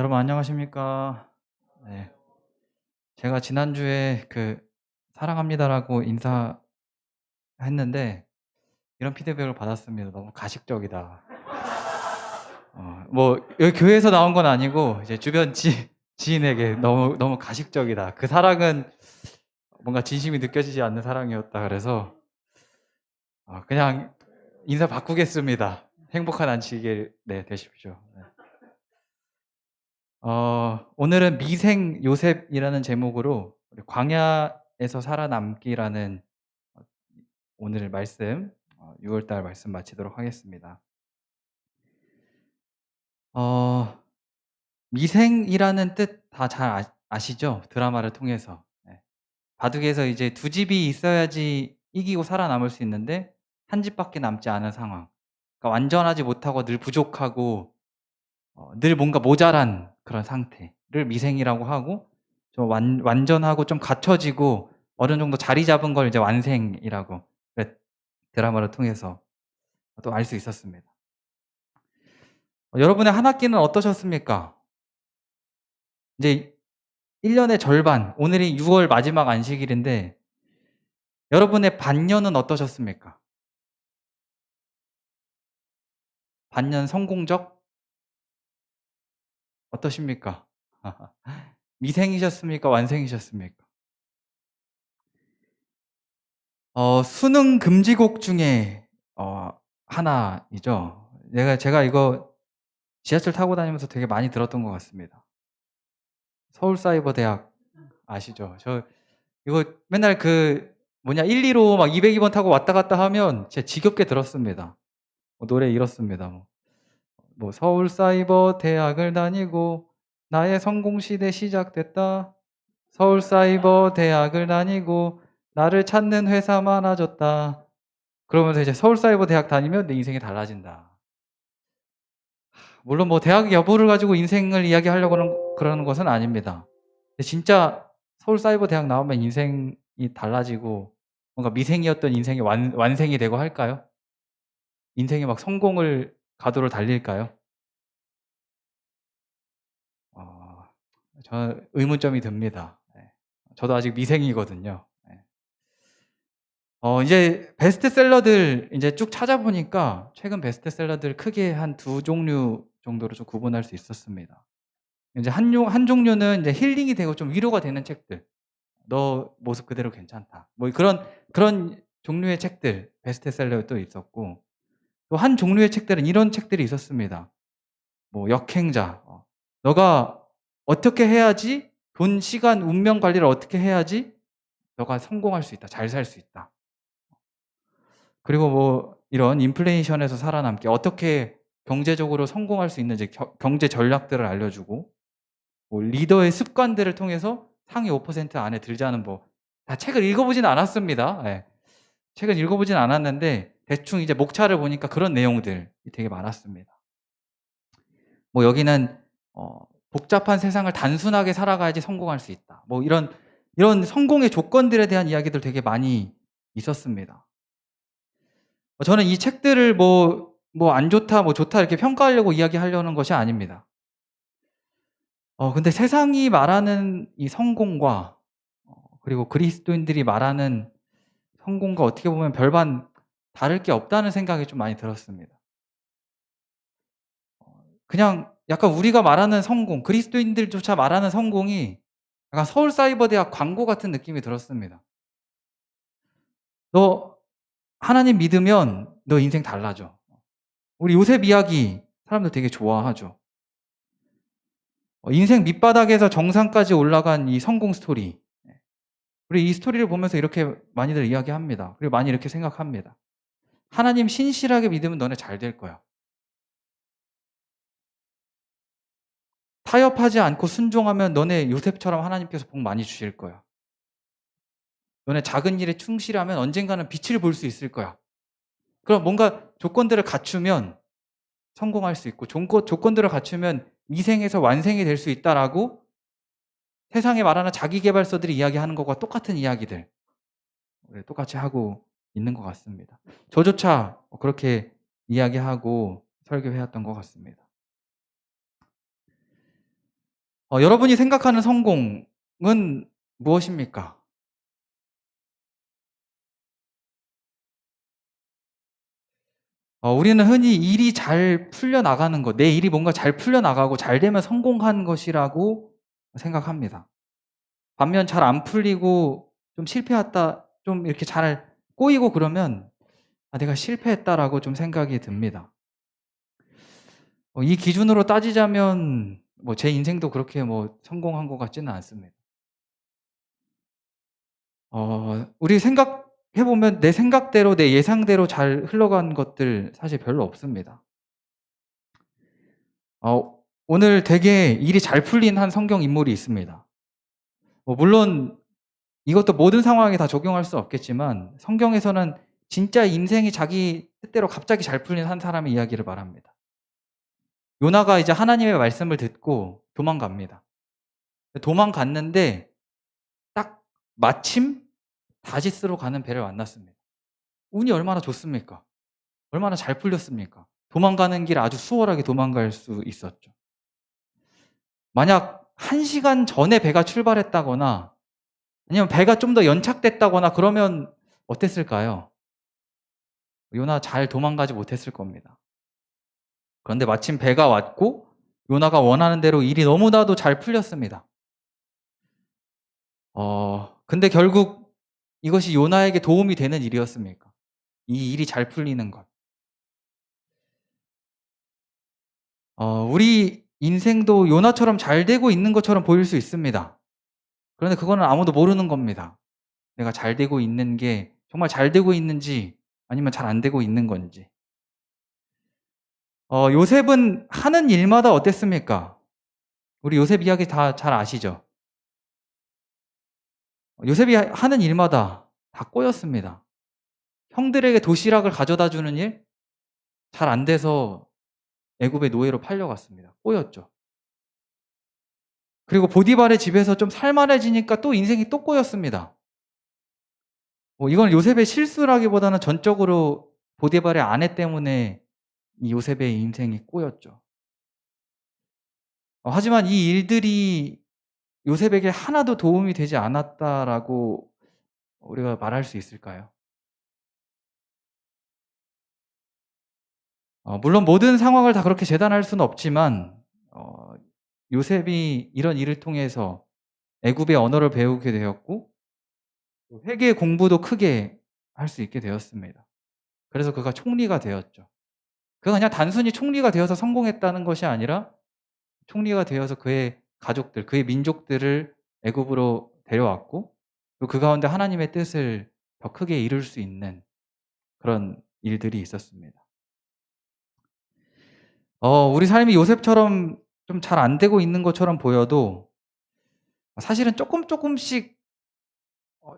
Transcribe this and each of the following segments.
여러분 안녕하십니까? 네. 제가 지난주에 사랑합니다라고 인사했는데 이런 피드백을 받았습니다. "너무 가식적이다." 뭐 여기 교회에서 나온 건 아니고 이제 주변 지인에게 "너무 가식적이다. 그 사랑은 뭔가 진심이 느껴지지 않는 사랑이었다." 그래서 그냥 인사 바꾸겠습니다. 행복한 안식일 되십시오. 네. 오늘은 미생 요셉이라는 제목으로 우리 광야에서 살아남기라는 어 오늘 말씀 6월 달 말씀 마치도록 하겠습니다. 어 미생이라는 뜻 다 잘 아시죠? 드라마를 통해서. 네. 바둑에서 이제 두 집이 있어야지 이기고 살아남을 수 있는데 한 집밖에 남지 않은 상황. 그러니까 완전하지 못하고 늘 부족하고 늘 뭔가 모자란 그런 상태를 미생이라고 하고, 좀 완전하고 좀 갖춰지고 어느 정도 자리 잡은 걸 이제 완생이라고 드라마를 통해서 또 알 수 있었습니다. 여러분의 한 학기는 어떠셨습니까? 이제 1 년의 절반, 오늘이 6월 마지막 안식일인데 여러분의 반년은 어떠셨습니까? 반년 성공적? 어떠십니까? 미생이셨습니까? 완생이셨습니까? 수능 금지곡 중에 하나이죠. 제가 이거 지하철 타고 다니면서 되게 많이 들었던 것 같습니다. 서울사이버대학 아시죠? 저 이거 맨날 1, 2로 막 202번 타고 왔다 갔다 하면 진짜 지겹게 들었습니다. 노래 이렇습니다. "서울사이버대학을 다니고 나의 성공시대 시작됐다. 서울사이버대학을 다니고 나를 찾는 회사 많아졌다." 그러면서 이제 "서울사이버대학 다니면 내 인생이 달라진다." 물론 뭐 대학 여부를 가지고 인생을 이야기하려고는 그러는 것은 아닙니다. 근데 진짜 서울사이버대학 나오면 인생이 달라지고 뭔가 미생이었던 인생이 완생이 되고 할까요? 인생이 막 성공을 가도를 달릴까요? 어 저는 의문점이 듭니다. 예. 저도 아직 미생이거든요. 예. 이제 베스트셀러들 인제 쭉 찾아보니까 최근 베스트셀러들 크게 한 두 종류 정도로 좀 구분할 수 있었습니다. 인제 한 종류는 인제 힐링이 되고 좀 위로가 되는 책들. "너 모습 그대로 괜찮다." 뭐 그런 종류의 책들 베스트셀러도 있었고, 또 한 종류의 책들은 이런 책들이 있었습니다. 뭐 역행자, "너가 어떻게 해야지 돈, 시간, 운명 관리를 어떻게 해야지 너가 성공할 수 있다. 잘 살 수 있다." 그리고 뭐 이런 인플레이션에서 살아남기, 어떻게 경제적으로 성공할 수 있는지 경제 전략들을 알려주고, 뭐 리더의 습관들을 통해서 상위 5% 안에 들자는 다 책을 읽어 보진 않았습니다. 예. 책을 읽어 보진 않았는데 대충 이제 목차를 보니까 그런 내용들이 되게 많았습니다. 뭐 여기는 "복잡한 세상을 단순하게 살아가야지 성공할 수 있다." 뭐 이런 성공의 조건들에 대한 이야기들 되게 많이 있었습니다. 저는 이 책들을 안 좋다, 뭐 좋다 이렇게 평가하려고 이야기하려는 것이 아닙니다. 근데 세상이 말하는 이 성공과 그리고 그리스도인들이 말하는 성공과 어떻게 보면 별반 다를 게 없다는 생각이 좀 많이 들었습니다. 그냥 약간 우리가 말하는 성공, 그리스도인들조차 말하는 성공이 약간 서울사이버대학 광고 같은 느낌이 들었습니다. "너 하나님 믿으면 너 인생 달라져." 우리 요셉 이야기 사람들 되게 좋아하죠. 인생 밑바닥에서 정상까지 올라간 이 성공 스토리. 우리 이 스토리를 보면서 이렇게 많이들 이야기합니다. 그리고 많이 이렇게 생각합니다. "하나님 신실하게 믿으면 너네 잘 될 거야. 타협하지 않고 순종하면 너네 요셉처럼 하나님께서 복 많이 주실 거야. 너네 작은 일에 충실하면 언젠가는 빛을 볼 수 있을 거야. 그럼 뭔가 조건들을 갖추면 성공할 수 있고 조건들을 갖추면 미생에서 완생이 될 수 있다."라고 세상에 말하는 자기계발서들이 이야기하는 것과 똑같은 이야기들 똑같이 하고 있는 것 같습니다. 저조차 그렇게 이야기하고 설교해 왔던 것 같습니다. 여러분이 생각하는 성공은 무엇입니까? 우리는 흔히 일이 잘 풀려나가는 것, 내 일이 뭔가 잘 풀려나가고 잘 되면 성공한 것이라고 생각합니다. 반면 잘 안 풀리고 좀 실패했다, 좀 이렇게 잘 꼬이고 그러면 '아 내가 실패했다.'라고 좀 생각이 듭니다. 이 기준으로 따지자면 뭐 제 인생도 그렇게 뭐 성공한 것 같지는 않습니다. 우리 생각해 보면 내 생각대로 내 예상대로 잘 흘러간 것들 사실 별로 없습니다. 오늘 되게 일이 잘 풀린 한 성경 인물이 있습니다. 물론 이것도 모든 상황에 다 적용할 수 없겠지만 성경에서는 진짜 인생이 자기 뜻대로 갑자기 잘 풀린 한 사람의 이야기를 말합니다. 요나가 이제 하나님의 말씀을 듣고 도망갑니다. 도망갔는데 딱 마침 다시스로 가는 배를 만났습니다. 운이 얼마나 좋습니까? 얼마나 잘 풀렸습니까? 도망가는 길 아주 수월하게 도망갈 수 있었죠. 만약 1 시간 전에 배가 출발했다거나 아니면 배가 좀 더 연착됐다거나 그러면 어땠을까요? 요나 잘 도망가지 못했을 겁니다. 그런데 마침 배가 왔고 요나가 원하는 대로 일이 너무나도 잘 풀렸습니다. 근데 결국 이것이 요나에게 도움이 되는 일이었습니까? 이 일이 잘 풀리는 것. 우리 인생도 요나처럼 잘 되고 있는 것처럼 보일 수 있습니다. 그런데 그거는 아무도 모르는 겁니다. 내가 잘 되고 있는 게 정말 잘 되고 있는지 아니면 잘 안 되고 있는 건지. 요셉은 하는 일마다 어땠습니까? 우리 요셉 이야기 다 잘 아시죠? 요셉이 하는 일마다 다 꼬였습니다. 형들에게 도시락을 가져다 주는 일 잘 안 돼서 애굽의 노예로 팔려갔습니다. 꼬였죠. 그리고 보디발의 집에서 좀 살만해지니까 또 인생이 또 꼬였습니다. 이건 요셉의 실수라기보다는 전적으로 보디발의 아내 때문에 이 요셉의 인생이 꼬였죠. 하지만 이 일들이 요셉에게 하나도 도움이 되지 않았다라고 우리가 말할 수 있을까요? 물론 모든 상황을 다 그렇게 재단할 수는 없지만 어 요셉이 이런 일을 통해서 애굽의 언어를 배우게 되었고 또 회계 공부도 크게 할 수 있게 되었습니다. 그래서 그가 총리가 되었죠. 그가 그냥 단순히 총리가 되어서 성공했다는 것이 아니라 총리가 되어서 그의 가족들, 그의 민족들을 애굽으로 데려왔고 또 그 가운데 하나님의 뜻을 더 크게 이룰 수 있는 그런 일들이 있었습니다. 우리 삶이 요셉처럼 좀 잘 안 되고 있는 것처럼 보여도 사실은 쪼끔씩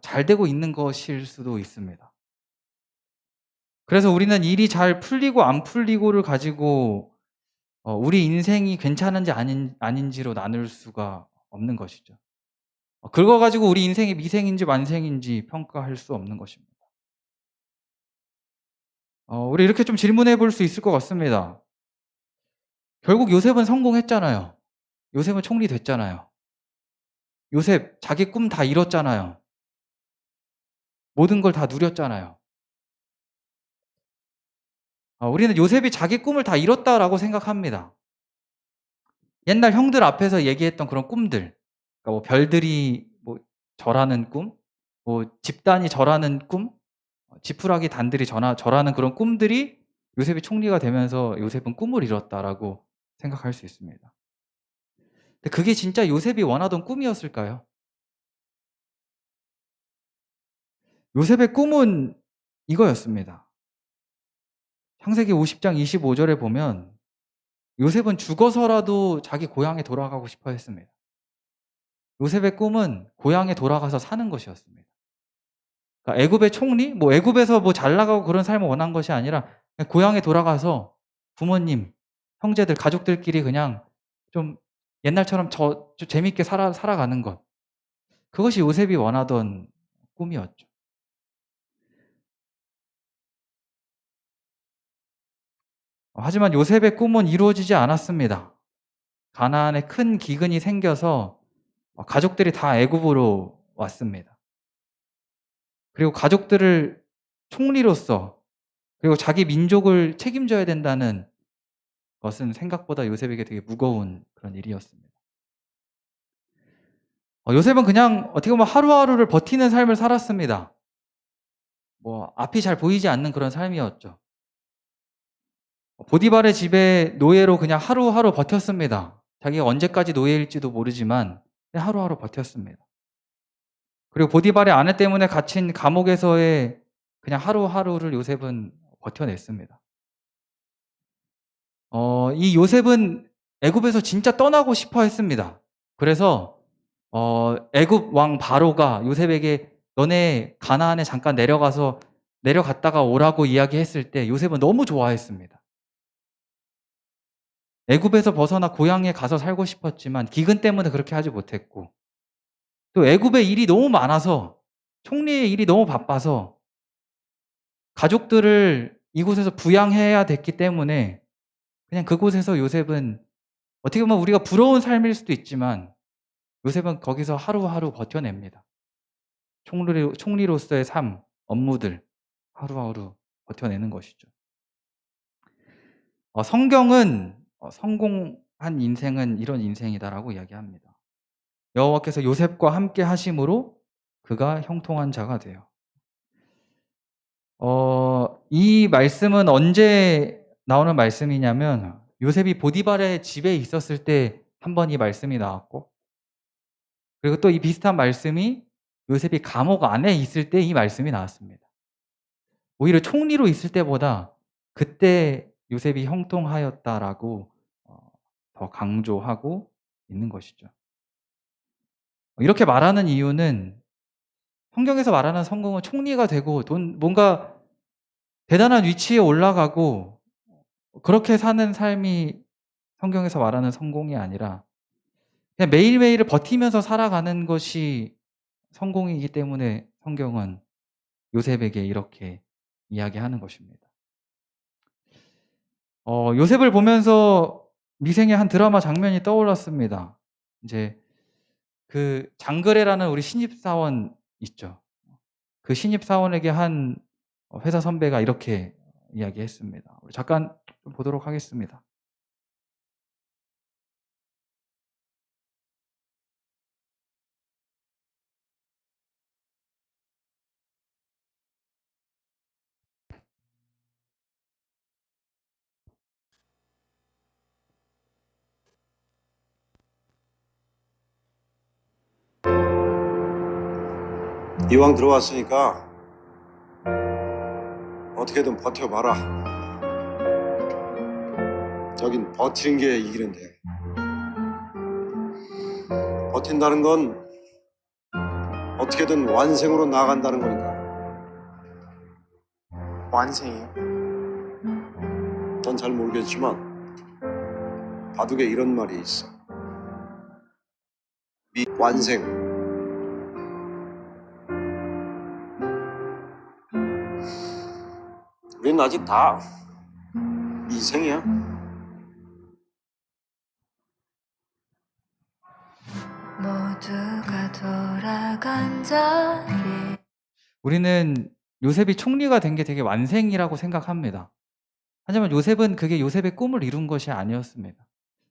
잘 되고 있는 것일 수도 있습니다. 그래서 우리는 일이 잘 풀리고 안 풀리고를 가지고 우리 인생이 괜찮은지 아닌지로 나눌 수가 없는 것이죠. 그거 가지고 우리 인생이 미생인지 만생인지 평가할 수 없는 것입니다. 우리 이렇게 좀 질문해 볼 수 있을 것 같습니다. 결국 요셉은 성공했잖아요. 요셉은 총리 됐잖아요. 요셉 자기 꿈 다 이뤘잖아요. 모든 걸 다 누렸잖아요. 우리는 요셉이 자기 꿈을 다 이뤘다라고 생각합니다. 옛날 형들 앞에서 얘기했던 그런 꿈들, 그러니까 뭐 별들이 뭐 절하는 꿈, 뭐 집단이 절하는 꿈, 지푸라기 단들이 절하는 그런 꿈들이 요셉이 총리가 되면서 '요셉은 꿈을 이뤘다.'라고 생각할 수 있습니다. 근데 그게 진짜 요셉이 원하던 꿈이었을까요? 요셉의 꿈은 이거였습니다. 창세기 50장 25절에 보면 요셉은 죽어서라도 자기 고향에 돌아가고 싶어 했습니다. 요셉의 꿈은 고향에 돌아가서 사는 것이었습니다. 그러니까 애굽의 총리, 뭐 애굽에서 뭐 잘 나가고 그런 삶을 원한 것이 아니라 그냥 고향에 돌아가서 부모님, 형제들, 가족들끼리 그냥 좀 옛날처럼 좀 재밌게 살아가는 것. 그것이 요셉이 원하던 꿈이었죠. 하지만 요셉의 꿈은 이루어지지 않았습니다. 가나안에 큰 기근이 생겨서 가족들이 다 애굽으로 왔습니다. 그리고 가족들을 총리로서 그리고 자기 민족을 책임져야 된다는 것은 생각보다 요셉에게 되게 무거운 그런 일이었습니다. 요셉은 그냥 어떻게 보면 하루하루를 버티는 삶을 살았습니다. 앞이 잘 보이지 않는 그런 삶이었죠. 보디발의 집에 노예로 그냥 하루하루 버텼습니다. 자기가 언제까지 노예일지도 모르지만 그냥 하루하루 버텼습니다. 그리고 보디발의 아내 때문에 갇힌 감옥에서의 그냥 하루하루를 요셉은 버텨냈습니다. 이 요셉은 애굽에서 진짜 떠나고 싶어 했습니다. 그래서 애굽 왕 바로가 요셉에게 너네 가나안에 잠깐 내려갔다가 오라고 이야기했을 때 요셉은 너무 좋아했습니다. 애굽에서 벗어나 고향에 가서 살고 싶었지만 기근 때문에 그렇게 하지 못했고, 또 애굽의 일이 너무 많아서, 총리의 일이 너무 바빠서 가족들을 이곳에서 부양해야 됐기 때문에 그냥 그곳에서 요셉은 어떻게 보면 우리가 부러운 삶일 수도 있지만 요셉은 거기서 하루하루 버텨냅니다. 총리로서의 삶, 업무들 하루하루 버텨내는 것이죠. 성경은 성공한 인생은 이런 인생이다라고 이야기합니다. 여호와께서 요셉과 함께 하심으로 그가 형통한 자가 돼요. 이 말씀은 언제 나오는 말씀이냐면 요셉이 보디발의 집에 있었을 때 한 번 이 말씀이 나왔고, 그리고 또 이 비슷한 말씀이 요셉이 감옥 안에 있을 때 이 말씀이 나왔습니다. 오히려 총리로 있을 때보다 그때 요셉이 형통하였다라고 더 강조하고 있는 것이죠. 이렇게 말하는 이유는 성경에서 말하는 성공은 총리가 되고 뭔가 대단한 위치에 올라가고 그렇게 사는 삶이 성경에서 말하는 성공이 아니라 그냥 매일매일을 버티면서 살아가는 것이 성공이기 때문에 성경은 요셉에게 이렇게 이야기하는 것입니다. 요셉을 보면서 미생의 한 드라마 장면이 떠올랐습니다. 이제 그 장그래라는 우리 신입사원 있죠. 그 신입사원에게 한 회사 선배가 이렇게 이야기했습니다. 우리 잠깐 좀 보도록 하겠습니다. 이왕 들어왔으니까 어떻게든 버텨봐라. 저긴 버티는 게 이기는데. 버틴다는 건 어떻게든 완생으로 나간다는 거니까. 완생이요? 난 잘 모르겠지만 바둑에 이런 말이 있어. 완생. 우린 아직 다 미생이야. 모두가 돌아간 자리. 우리는 요셉이 총리가 된 게 되게 완생이라고 생각합니다. 하지만 요셉은 그게 요셉의 꿈을 이룬 것이 아니었습니다.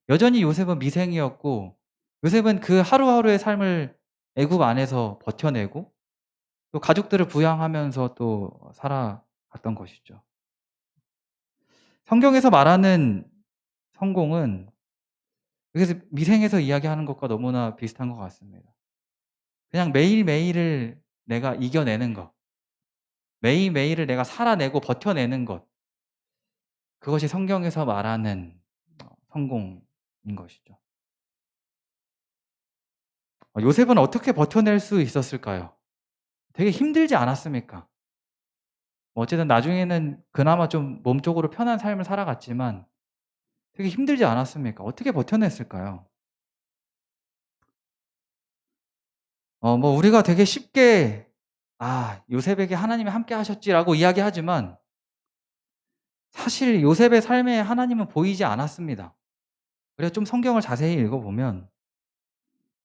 여전히 요셉은 미생이었고, 요셉은 그 하루하루의 삶을 애굽 안에서 버텨내고 또 가족들을 부양하면서 또 살아갔던 것이죠. 성경에서 말하는 성공은 여기서 미생에서 이야기하는 것과 너무나 비슷한 것 같습니다. 그냥 매일매일을 내가 이겨내는 것, 매일매일을 내가 살아내고 버텨내는 것, 그것이 성경에서 말하는 성공인 것이죠. 요셉은 어떻게 버텨낼 수 있었을까요? 되게 힘들지 않았습니까? 어쨌든 나중에는 그나마 좀 몸적으로 편한 삶을 살아갔지만 되게 힘들지 않았습니까? 어떻게 버텨냈을까요? 우리가 되게 쉽게 요셉에게 하나님이 함께 하셨지라고 이야기하지만 사실 요셉의 삶에 하나님은 보이지 않았습니다. 그래서 좀 성경을 자세히 읽어보면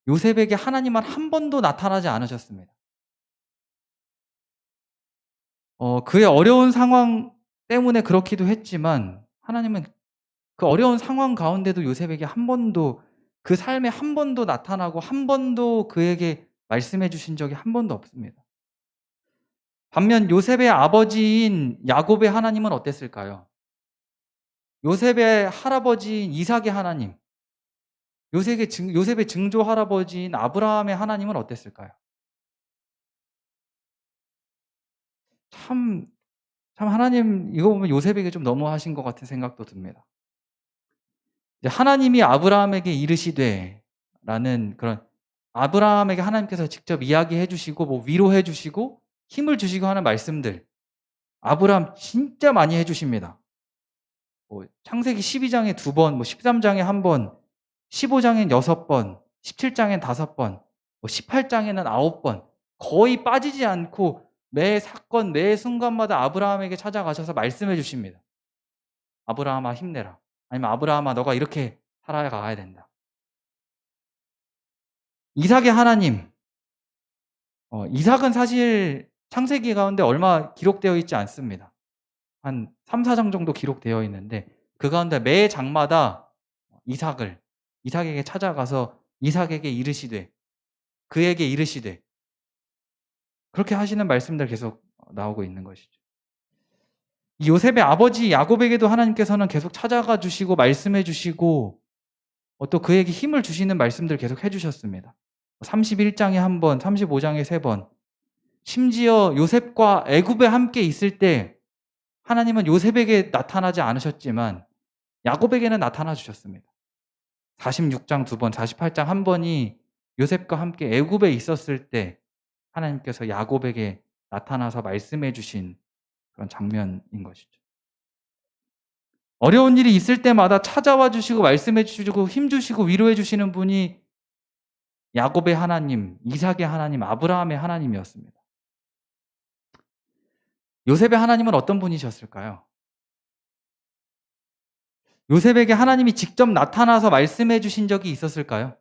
요셉에게 하나님은 한 번도 나타나지 않으셨습니다. 그의 어려운 상황 때문에 그렇기도 했지만 하나님은 그 어려운 상황 가운데도 요셉에게 한 번도, 그 삶에 한 번도 나타나고 한 번도 그에게 말씀해 주신 적이 한 번도 없습니다. 반면 요셉의 아버지인 야곱의 하나님은 어땠을까요? 요셉의 할아버지인 이삭의 하나님, 요셉의 증조 할아버지인 아브라함의 하나님은 어땠을까요? 참 하나님 이거 보면 요셉에게 좀 너무하신 것 같은 생각도 듭니다. 이제 하나님이 아브라함에게 이르시되 라는 그런, 아브라함에게 하나님께서 직접 이야기해 주시고 뭐 위로해 주시고 힘을 주시고 하는 말씀들, 아브라함 진짜 많이 해 주십니다. 뭐 창세기 12장에 2번, 뭐 13장에 1번, 15장엔 6번, 17장엔 5번, 뭐 18장에는 9번, 거의 빠지지 않고 매 사건 매 순간마다 아브라함에게 찾아가셔서 말씀해 주십니다. 아브라함아 힘내라. 아니면 아브라함아 너가 이렇게 살아가야 된다. 이삭의 하나님, 이삭은 사실 창세기 가운데 얼마 기록되어 있지 않습니다. 한 3-4장 정도 기록되어 있는데 그 가운데 매 장마다 이삭에게 찾아가서 이삭에게 이르시되, 그에게 이르시되, 그렇게 하시는 말씀들 계속 나오고 있는 것이죠. 이 요셉의 아버지 야곱에게도 하나님께서는 계속 찾아가 주시고 말씀해 주시고 또 그에게 힘을 주시는 말씀들 계속 해 주셨습니다. 31장에 1번, 35장에 3번, 심지어 요셉과 애굽에 함께 있을 때 하나님은 요셉에게 나타나지 않으셨지만 야곱에게는 나타나 주셨습니다. 46장 2번, 48장 1번이 요셉과 함께 애굽에 있었을 때 하나님께서 야곱에게 나타나서 말씀해 주신 그런 장면인 것이죠. 어려운 일이 있을 때마다 찾아와 주시고 말씀해 주시고 힘 주시고 위로해 주시는 분이 야곱의 하나님, 이삭의 하나님, 아브라함의 하나님이었습니다. 요셉의 하나님은 어떤 분이셨을까요? 요셉에게 하나님이 직접 나타나서 말씀해 주신 적이 있었을까요?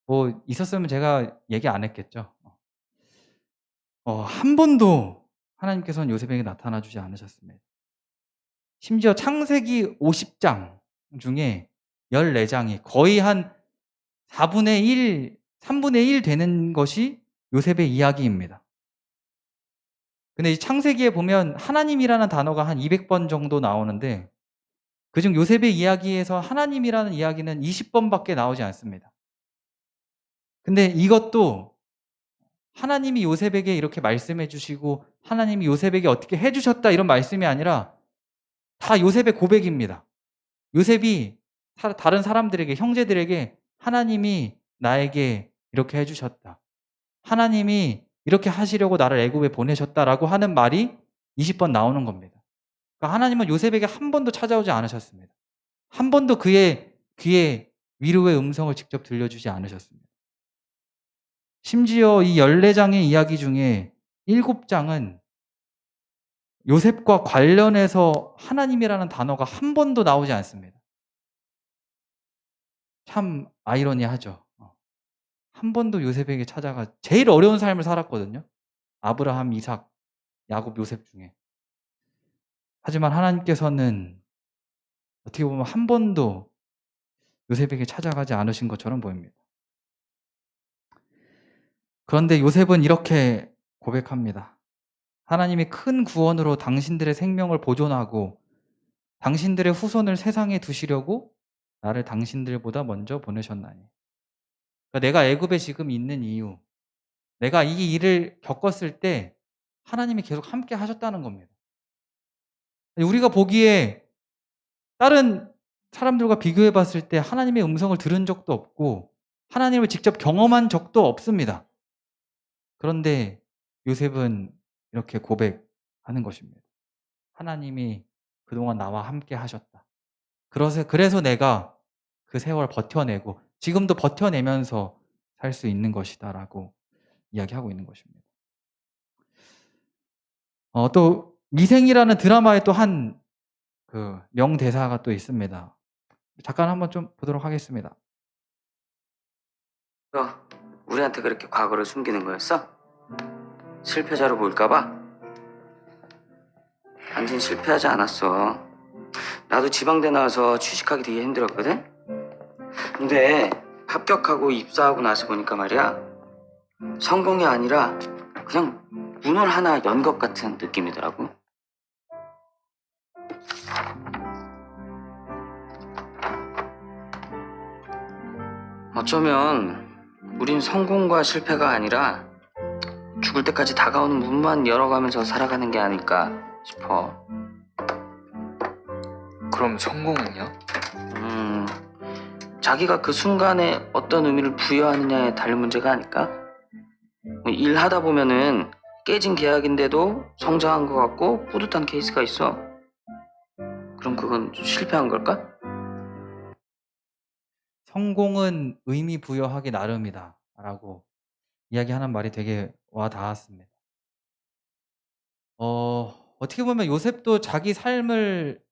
뭐 있었으면 제가 얘기 안 했겠죠. 한 번도 하나님께서는 요셉에게 나타나 주지 않으셨습니다. 심지어 창세기 50장 중에 14장이 거의 한 4분의 1, 3분의 1 되는 것이 요셉의 이야기입니다. 근데 이 창세기에 보면 하나님이라는 단어가 한 200번 정도 나오는데 그중 요셉의 이야기에서 하나님이라는 이야기는 20번밖에 나오지 않습니다. 근데 이것도 하나님이 요셉에게 이렇게 말씀해 주시고 하나님이 요셉에게 어떻게 해 주셨다 이런 말씀이 아니라 다 요셉의 고백입니다. 요셉이 다른 사람들에게, 형제들에게 하나님이 나에게 이렇게 해 주셨다. 하나님이 이렇게 하시려고 나를 애굽에 보내셨다라고 하는 말이 20번 나오는 겁니다. 그러니까 하나님은 요셉에게 한 번도 찾아오지 않으셨습니다. 한 번도 그의 귀에 위로의 음성을 직접 들려주지 않으셨습니다. 심지어 이 14장의 이야기 중에 7장은 요셉과 관련해서 하나님이라는 단어가 한 번도 나오지 않습니다. 참 아이러니하죠. 한 번도 요셉에게 찾아가, 제일 어려운 삶을 살았거든요. 아브라함, 이삭, 야곱, 요셉 중에. 하지만 하나님께서는 어떻게 보면 한 번도 요셉에게 찾아가지 않으신 것처럼 보입니다. 그런데 요셉은 이렇게 고백합니다. 하나님이 큰 구원으로 당신들의 생명을 보존하고 당신들의 후손을 세상에 두시려고 나를 당신들보다 먼저 보내셨나니. 그러니까 내가 애굽에 지금 있는 이유, 내가 이 일을 겪었을 때 하나님이 계속 함께 하셨다는 겁니다. 우리가 보기에 다른 사람들과 비교해 봤을 때 하나님의 음성을 들은 적도 없고 하나님을 직접 경험한 적도 없습니다. 그런데 요셉은 이렇게 고백하는 것입니다. 하나님이 그동안 나와 함께 하셨다. 그래서 내가 그 세월 버텨내고 지금도 버텨내면서 살 수 있는 것이다라고 이야기하고 있는 것입니다. 또 미생이라는 드라마의 또 한 그 명대사가 또 있습니다. 잠깐 한번 좀 보도록 하겠습니다. 너 우리한테 그렇게 과거를 숨기는 거였어? 실패자로 보일까봐? 당신 실패하지 않았어. 나도 지방대 나와서 취직하기 되게 힘들었거든? 근데 합격하고 입사하고 나서 보니까 말이야, 성공이 아니라 그냥 문을 하나 연 것 같은 느낌이더라고. 어쩌면 우린 성공과 실패가 아니라 죽을 때까지 다가오는 문만 열어가면서 살아가는 게 아닐까 싶어. 그럼 성공은요? 자기가 그 순간에 어떤 의미를 부여하느냐에 달린 문제가 아닐까? 일하다 보면은 깨진 계약인데도 성장한 것 같고 뿌듯한 케이스가 있어. 그럼 그건 실패한 걸까? 성공은 의미 부여하기 나름이다 라고 이야기하는 말이 되게 와 닿았습니다. 어떻게 보면 요셉도 자기 삶을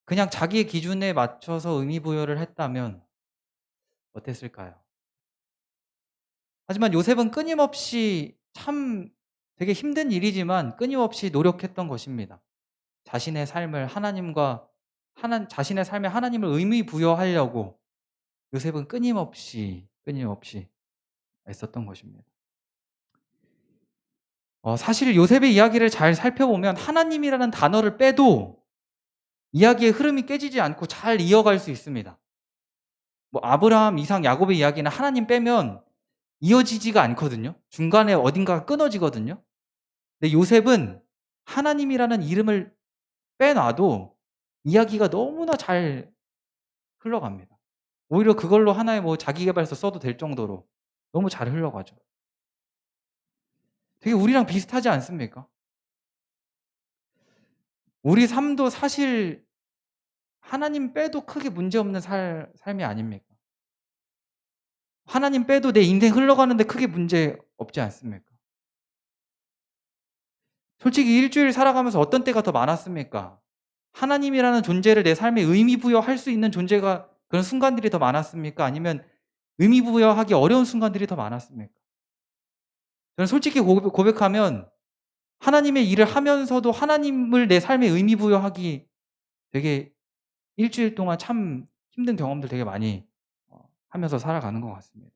그냥 자기의 기준에 맞춰서 의미 부여를 했다면 어땠을까요? 하지만 요셉은 끊임없이 참 되게 힘든 일이지만 끊임없이 노력했던 것입니다. 자신의 삶에 하나님을 의미 부여하려고 요셉은 끊임없이 애썼던 것입니다. 사실 요셉의 이야기를 잘 살펴보면 하나님이라는 단어를 빼도 이야기의 흐름이 깨지지 않고 잘 이어갈 수 있습니다. 뭐 아브라함, 이삭, 야곱의 이야기는 하나님 빼면 이어지지가 않거든요. 중간에 어딘가가 끊어지거든요. 근데 요셉은 하나님이라는 이름을 빼놔도 이야기가 너무나 잘 흘러갑니다. 오히려 그걸로 하나의 뭐 자기계발서 써도 될 정도로 너무 잘 흘러가죠. 되게 우리랑 비슷하지 않습니까? 우리 삶도 사실 하나님 빼도 크게 문제없는 삶이 아닙니까? 하나님 빼도 내 인생 흘러가는데 크게 문제 없지 않습니까? 솔직히 일주일 살아가면서 어떤 때가 더 많았습니까? 하나님이라는 존재를 내 삶에 의미 부여할 수 있는 존재가 그런 순간들이 더 많았습니까? 아니면 의미 부여하기 어려운 순간들이 더 많았습니까? 저는 솔직히 고백하면 하나님의 일을 하면서도 하나님을 내 삶에 의미 부여하기 되게 일주일 동안 참 힘든 경험들 되게 많이 하면서 살아가는 것 같습니다.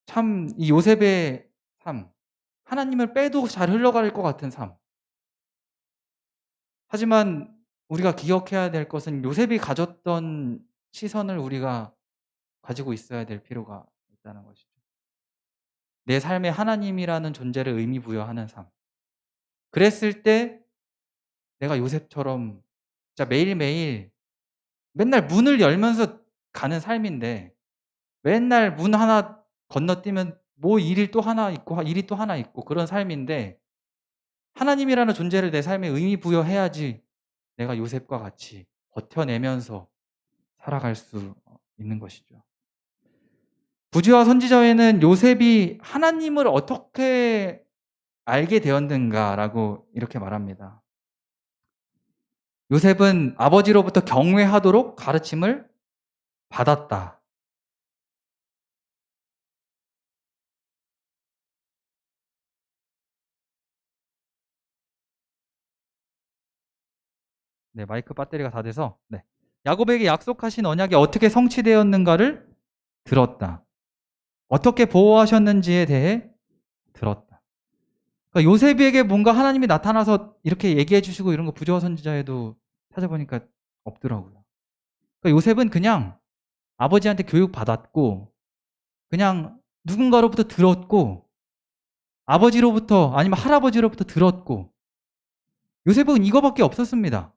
참 이 요셉의 삶, 하나님을 빼도 잘 흘러갈 것 같은 삶. 하지만 우리가 기억해야 될 것은 요셉이 가졌던 시선을 우리가 가지고 있어야 될 필요가 있다는 것이죠. 내 삶에 하나님이라는 존재를 의미 부여하는 삶. 그랬을 때 내가 요셉처럼 진짜 매일매일 맨날 문을 열면서 가는 삶인데 맨날 문 하나 건너뛰면 뭐 일이 또 하나 있고 그런 삶인데 하나님이라는 존재를 내 삶에 의미 부여해야지 내가 요셉과 같이 버텨내면서 살아갈 수 있는 것이죠. 부지와 선지자에는 요셉이 하나님을 어떻게 알게 되었는가라고 이렇게 말합니다. 요셉은 아버지로부터 경외하도록 가르침을 받았다. 네, 마이크 배터리가 다 돼서. 네. 야곱에게 약속하신 언약이 어떻게 성취되었는가를 들었다. 어떻게 보호하셨는지에 대해 들었다. 그러니까 요셉에게 뭔가 하나님이 나타나서 이렇게 얘기해 주시고 이런 거 부지와 선지자에도 찾아보니까 없더라고요. 그러니까 요셉은 그냥 아버지한테 교육받았고 그냥 누군가로부터 들었고 아버지로부터 아니면 할아버지로부터 들었고 요셉은 이거밖에 없었습니다.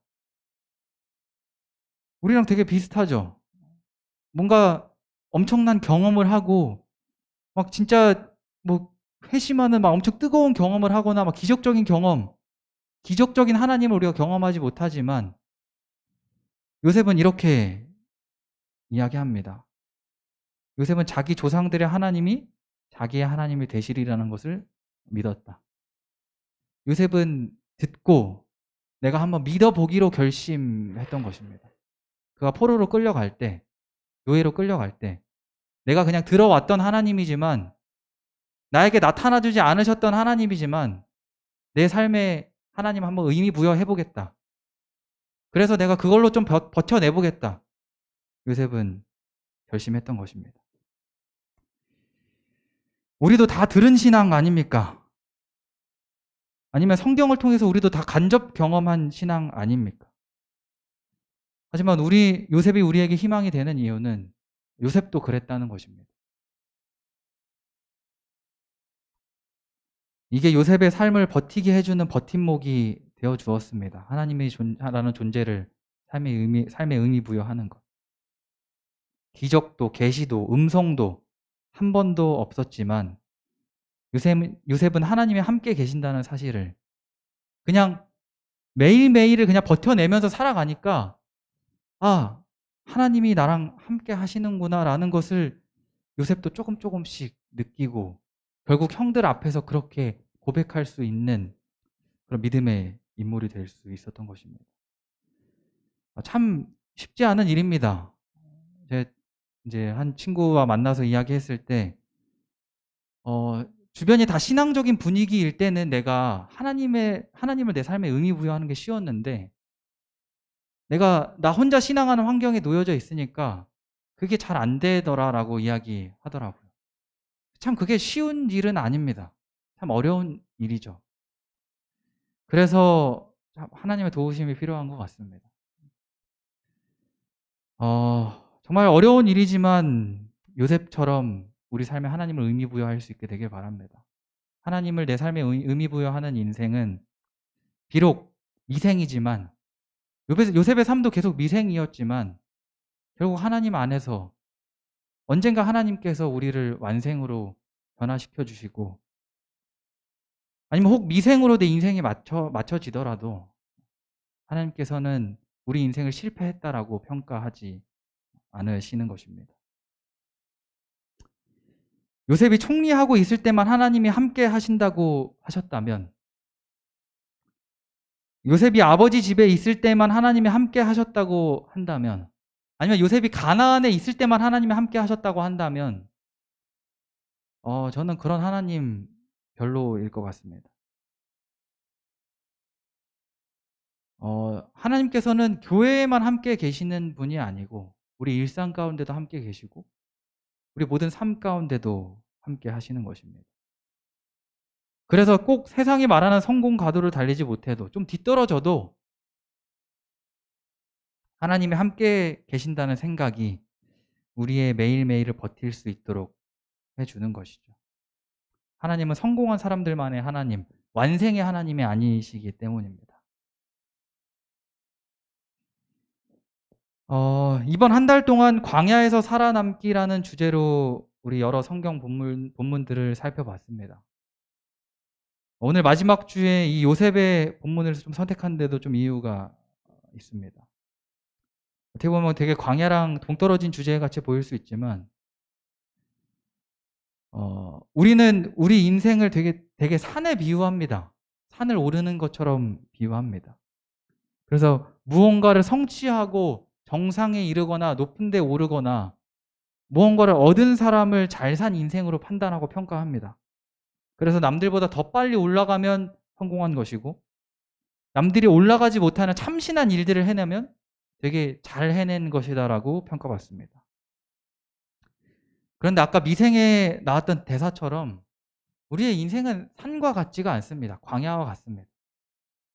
우리랑 되게 비슷하죠. 뭔가 엄청난 경험을 하고 막 진짜 뭐 회심하는 막 엄청 뜨거운 경험을 하거나 막 기적적인 경험, 기적적인 하나님을 우리가 경험하지 못하지만 요셉은 이렇게 이야기합니다. 요셉은 자기 조상들의 하나님이 자기의 하나님이 되시리라는 것을 믿었다. 요셉은 듣고 내가 한번 믿어보기로 결심했던 것입니다. 그가 포로로 끌려갈 때, 노예로 끌려갈 때 내가 그냥 들어왔던 하나님이지만, 나에게 나타나주지 않으셨던 하나님이지만 내 삶에 하나님 한번 의미 부여해보겠다. 그래서 내가 그걸로 좀 버텨내보겠다. 요셉은 결심했던 것입니다. 우리도 다 들은 신앙 아닙니까? 아니면 성경을 통해서 우리도 다 간접 경험한 신앙 아닙니까? 하지만 요셉이 우리에게 희망이 되는 이유는 요셉도 그랬다는 것입니다. 이게 요셉의 삶을 버티게 해주는 버팀목이 되어 주었습니다. 하나님이라는 존재를 삶의 의미 부여하는 것. 기적도 계시도 음성도 한 번도 없었지만 요셉은 하나님이 함께 계신다는 사실을 그냥 매일매일을 그냥 버텨내면서 살아가니까, 아, 하나님이 나랑 함께 하시는구나라는 것을 요셉도 조금씩 느끼고 결국 형들 앞에서 그렇게 고백할 수 있는 그런 믿음의 인물이 될 수 있었던 것입니다. 참 쉽지 않은 일입니다. 이제 한 친구와 만나서 이야기했을 때, 주변이 다 신앙적인 분위기일 때는 내가 하나님을 내 삶에 의미 부여하는 게 쉬웠는데, 나 혼자 신앙하는 환경에 놓여져 있으니까 그게 잘 안 되더라라고 이야기하더라고요. 참 그게 쉬운 일은 아닙니다. 참 어려운 일이죠. 그래서 하나님의 도우심이 필요한 것 같습니다. 정말 어려운 일이지만 요셉처럼 우리 삶에 하나님을 의미 부여할 수 있게 되길 바랍니다. 하나님을 내 삶에 의미 부여하는 인생은 비록 미생이지만, 요셉의 삶도 계속 미생이었지만 결국 하나님 안에서 언젠가 하나님께서 우리를 완생으로 변화시켜 주시고, 아니면 혹 미생으로 내 인생이 맞춰지더라도 하나님께서는 우리 인생을 실패했다라고 평가하지 않으시는 것입니다. 요셉이 총리하고 있을 때만 하나님이 함께 하신다고 하셨다면, 요셉이 아버지 집에 있을 때만 하나님이 함께 하셨다고 한다면, 아니면 요셉이 가나안에 있을 때만 하나님이 함께 하셨다고 한다면, 저는 그런 하나님 별로일 것 같습니다. 하나님께서는 교회에만 함께 계시는 분이 아니고 우리 일상 가운데도 함께 계시고 우리 모든 삶 가운데도 함께 하시는 것입니다. 그래서 꼭 세상이 말하는 성공 가도를 달리지 못해도 좀 뒤떨어져도 하나님이 함께 계신다는 생각이 우리의 매일매일을 버틸 수 있도록 해주는 것이죠. 하나님은 성공한 사람들만의 하나님, 완생의 하나님이 아니시기 때문입니다. 이번 한 달 동안 광야에서 살아남기라는 주제로 우리 여러 성경 본문들을 살펴봤습니다. 오늘 마지막 주에 이 요셉의 본문을 좀 선택한 데도 좀 이유가 있습니다. 어떻게 보면 되게 광야랑 동떨어진 주제 같이 보일 수 있지만, 우리는 우리 인생을 되게 산에 비유합니다. 산을 오르는 것처럼 비유합니다. 그래서 무언가를 성취하고 정상에 이르거나 높은 데 오르거나 무언가를 얻은 사람을 잘 산 인생으로 판단하고 평가합니다. 그래서 남들보다 더 빨리 올라가면 성공한 것이고, 남들이 올라가지 못하는 참신한 일들을 해내면 되게 잘 해낸 것이다라고 평가받습니다. 그런데 아까 미생에 나왔던 대사처럼 우리의 인생은 산과 같지가 않습니다. 광야와 같습니다.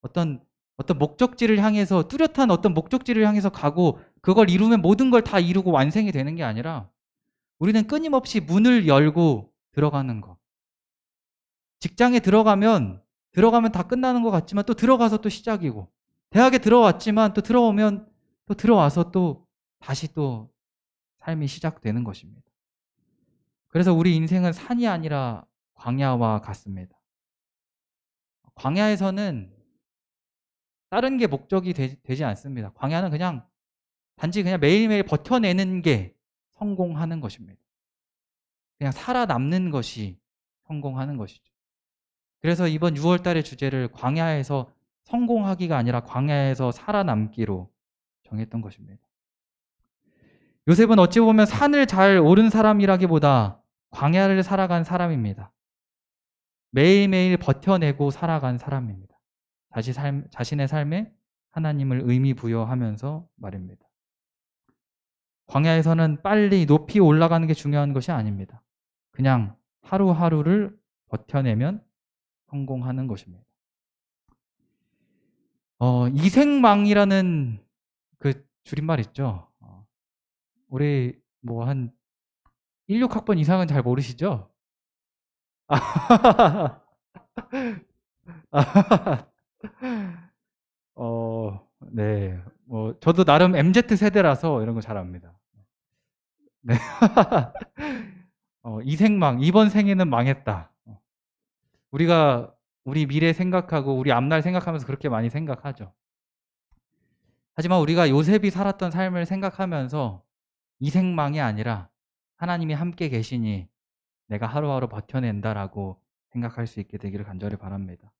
어떤 목적지를 향해서, 뚜렷한 어떤 목적지를 향해서 가고 그걸 이루면 모든 걸 다 이루고 완성이 되는 게 아니라 우리는 끊임없이 문을 열고 들어가는 것. 직장에 들어가면 다 끝나는 것 같지만 또 들어가서 또 시작이고, 대학에 들어왔지만 또 들어오면 또 들어와서 또 다시 또 삶이 시작되는 것입니다. 그래서 우리 인생은 산이 아니라 광야와 같습니다. 광야에서는 다른 게 목적이 되지 않습니다. 광야는 단지 매일매일 버텨내는 게 성공하는 것입니다. 그냥 살아남는 것이 성공하는 것이죠. 그래서 이번 6월 달의 주제를 광야에서 성공하기가 아니라 광야에서 살아남기로 정했던 것입니다. 요셉은 어찌 보면 산을 잘 오른 사람이라기보다 광야를 살아간 사람입니다. 매일매일 버텨내고 살아간 사람입니다. 자신의 삶에 하나님을 의미 부여하면서 말입니다. 광야에서는 빨리 높이 올라가는 게 중요한 것이 아닙니다. 그냥 하루하루를 버텨내면 성공하는 것입니다. 이생망이라는 그 줄임말 있죠. 우리 뭐 한 16학번 이상은 잘 모르시죠? 네. 뭐 저도 나름 MZ 세대라서 이런 거 잘 압니다. 네. 이생망, 이번 생에는 망했다. 우리가 우리 미래 생각하고 우리 앞날 생각하면서 그렇게 많이 생각하죠. 하지만 우리가 요셉이 살았던 삶을 생각하면서 이생망이 아니라 하나님이 함께 계시니 내가 하루하루 버텨낸다라고 생각할 수 있게 되기를 간절히 바랍니다.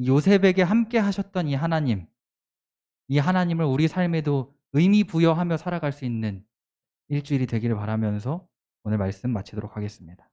요셉에게 함께 하셨던 이 하나님을 우리 삶에도 의미 부여하며 살아갈 수 있는 일주일이 되기를 바라면서 오늘 말씀 마치도록 하겠습니다.